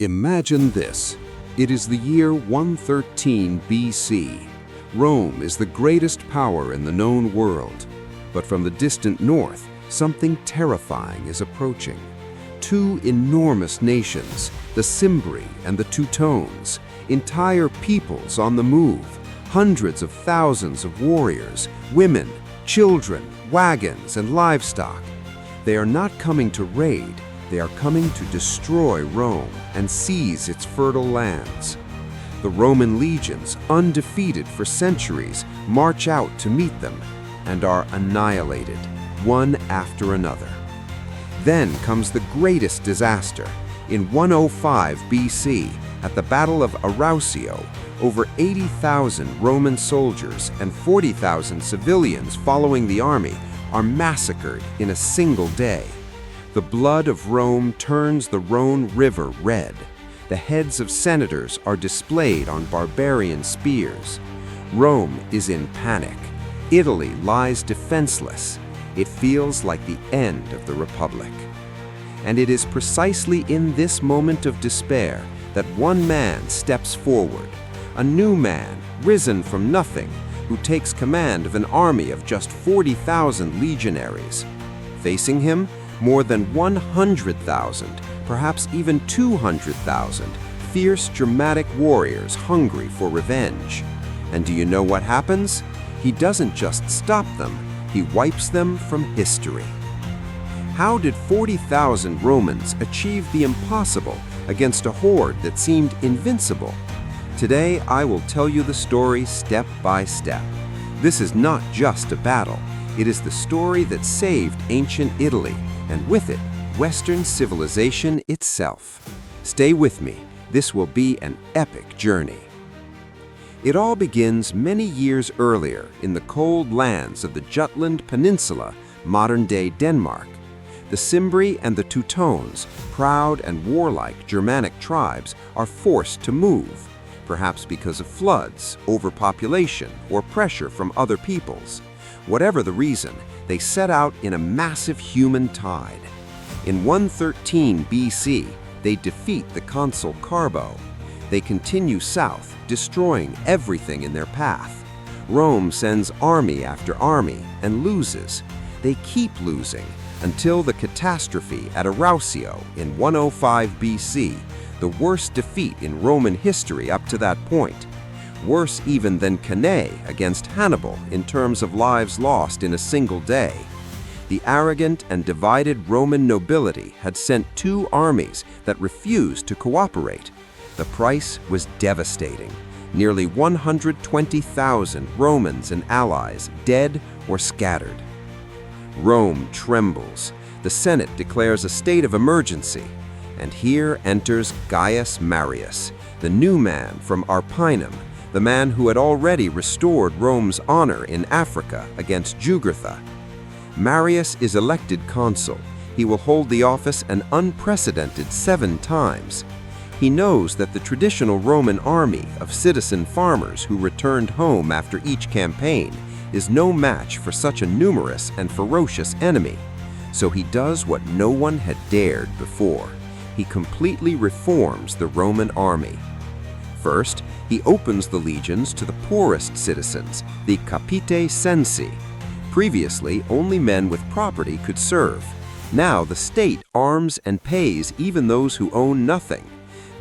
Imagine this. It is the year 113 BC. Rome is the greatest power in the known world. But from the distant north, something terrifying is approaching. Two enormous nations, the Cimbri and the Teutones, entire peoples on the move, hundreds of thousands of warriors, women, children, wagons, and livestock. They are not coming to raid, they are coming to destroy Rome and seize its fertile lands. The Roman legions, undefeated for centuries, march out to meet them and are annihilated, one after another. Then comes the greatest disaster. In 105 BC, at the Battle of Arausio, over 80,000 Roman soldiers and 40,000 civilians following the army are massacred in a single day. The blood of Rome turns the Rhone River red. The heads of senators are displayed on barbarian spears. Rome is in panic. Italy lies defenseless. It feels like the end of the Republic. And it is precisely in this moment of despair that one man steps forward, a new man, risen from nothing, who takes command of an army of just 40,000 legionaries. Facing him, more than 100,000, perhaps even 200,000, fierce, dramatic warriors hungry for revenge. And do you know what happens? He doesn't just stop them, he wipes them from history. How did 40,000 Romans achieve the impossible against a horde that seemed invincible? Today, I will tell you the story step by step. This is not just a battle. It is the story that saved ancient Italy, and with it, Western civilization itself. Stay with me. This will be an epic journey. It all begins many years earlier in the cold lands of the Jutland Peninsula, modern-day Denmark. The Cimbri and the Teutones, proud and warlike Germanic tribes, are forced to move, perhaps because of floods, overpopulation, or pressure from other peoples. Whatever the reason, they set out in a massive human tide. In 113 BC, they defeat the consul Carbo. They continue south, destroying everything in their path. Rome sends army after army and loses. They keep losing until the catastrophe at Arausio in 105 BC, the worst defeat in Roman history up to that point. Worse even than Cannae against Hannibal in terms of lives lost in a single day. The arrogant and divided Roman nobility had sent two armies that refused to cooperate. The price was devastating. Nearly 120,000 Romans and allies dead or scattered. Rome trembles. The Senate declares a state of emergency. And here enters Gaius Marius, the new man from Arpinum, the man who had already restored Rome's honor in Africa against Jugurtha. Marius is elected consul. He will hold the office an unprecedented 7 times. He knows that the traditional Roman army of citizen farmers who returned home after each campaign is no match for such a numerous and ferocious enemy. So he does what no one had dared before. He completely reforms the Roman army. First, he opens the legions to the poorest citizens, the capite censi. Previously, only men with property could serve. Now the state arms and pays even those who own nothing.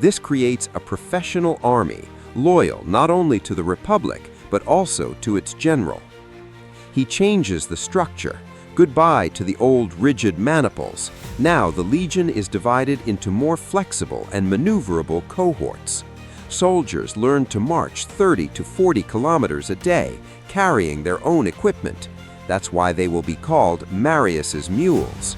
This creates a professional army, loyal not only to the Republic, but also to its general. He changes the structure. Goodbye to the old rigid maniples. Now the legion is divided into more flexible and maneuverable cohorts. Soldiers learn to march 30 to 40 kilometers a day, carrying their own equipment. That's why they will be called Marius's mules.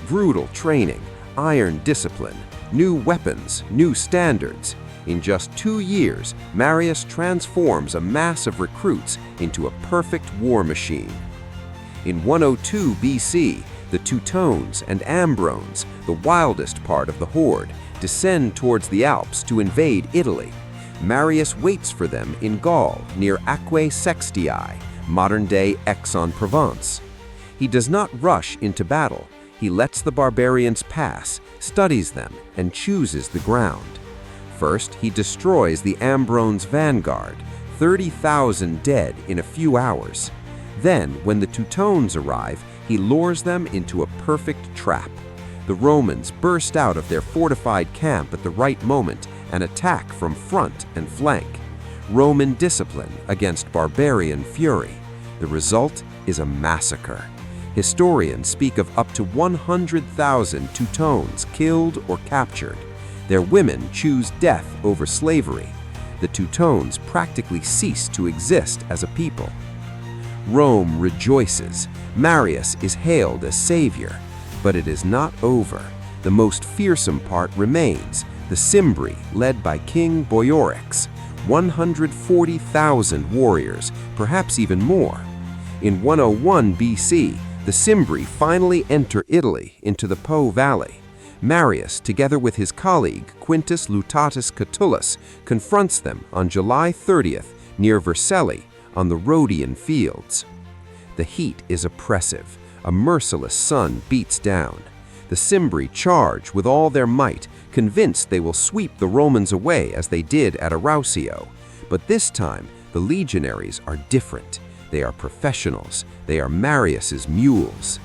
Brutal training, iron discipline, new weapons, new standards. In just 2 years, Marius transforms a mass of recruits into a perfect war machine. In 102 BC, the Teutones and Ambrones, the wildest part of the horde, descend towards the Alps to invade Italy. Marius waits for them in Gaul near Aquae Sextiae, modern-day Aix-en-Provence. He does not rush into battle. He lets the barbarians pass, studies them, and chooses the ground. First, he destroys the Ambrones' vanguard, 30,000 dead in a few hours. Then, when the Teutones arrive, he lures them into a perfect trap. The Romans burst out of their fortified camp at the right moment and attack from front and flank. Roman discipline against barbarian fury. The result is a massacre. Historians speak of up to 100,000 Teutones killed or captured. Their women choose death over slavery. The Teutones practically cease to exist as a people. Rome rejoices. Marius is hailed as savior. But it is not over. The most fearsome part remains, the Cimbri, led by King Boiorix, 140,000 warriors, perhaps even more. In 101 BC, the Cimbri finally enter Italy into the Po Valley. Marius, together with his colleague Quintus Lutatus Catulus, confronts them on July 30th near Vercellae on the Rhodian fields. The heat is oppressive. A merciless sun beats down. The Cimbri charge with all their might, convinced they will sweep the Romans away as they did at Arausio. But this time, the legionaries are different. They are professionals. They are Marius's mules.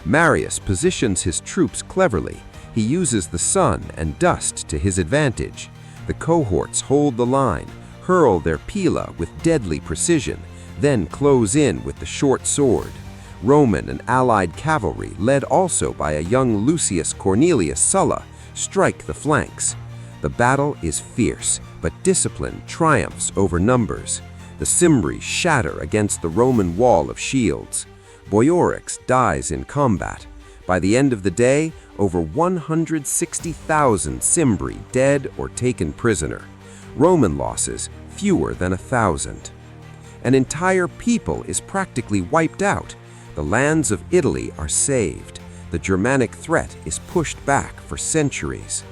Marius positions his troops cleverly. He uses the sun and dust to his advantage. The cohorts hold the line, hurl their pila with deadly precision, then close in with the short sword. Roman and allied cavalry, led also by a young Lucius Cornelius Sulla, strike the flanks. The battle is fierce, but discipline triumphs over numbers. The Cimbri shatter against the Roman wall of shields. Boiorix dies in combat. By the end of the day, over 160,000 Cimbri dead or taken prisoner. Roman losses fewer than 1,000. An entire people is practically wiped out. The lands of Italy are saved. The Germanic threat is pushed back for centuries.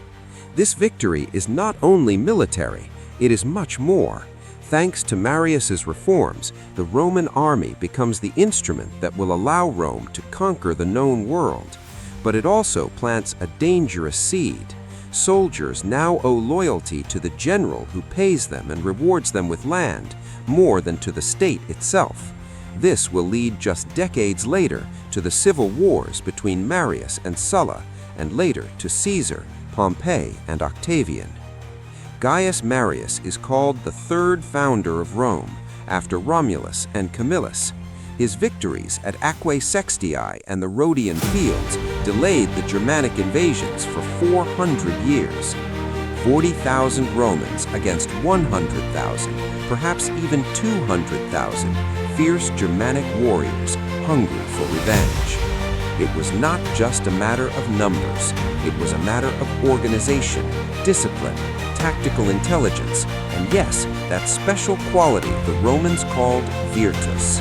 This victory is not only military, it is much more. Thanks to Marius's reforms, the Roman army becomes the instrument that will allow Rome to conquer the known world. But it also plants a dangerous seed. Soldiers now owe loyalty to the general who pays them and rewards them with land, more than to the state itself. This will lead just decades later to the civil wars between Marius and Sulla, and later to Caesar, Pompey, and Octavian. Gaius Marius is called the third founder of Rome, after Romulus and Camillus. His victories at Aquae Sextiae and the Rhodian fields delayed the Germanic invasions for 400 years. 40,000 Romans against 100,000, perhaps even 200,000, fierce Germanic warriors hungry for revenge. It was not just a matter of numbers. It was a matter of organization, discipline, tactical intelligence, and yes, that special quality the Romans called virtus.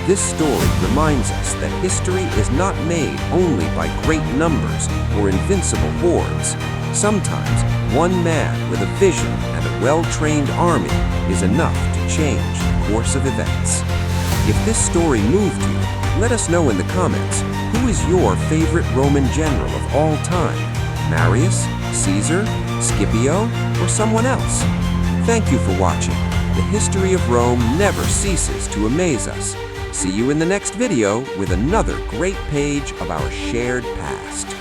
This story reminds us that history is not made only by great numbers or invincible hordes. Sometimes one man with a vision and a well-trained army is enough to change the course of events. If this story moved you, let us know in the comments, who is your favorite Roman general of all time? Marius, Caesar, Scipio, or someone else? Thank you for watching. The history of Rome never ceases to amaze us. See you in the next video with another great page of our shared past.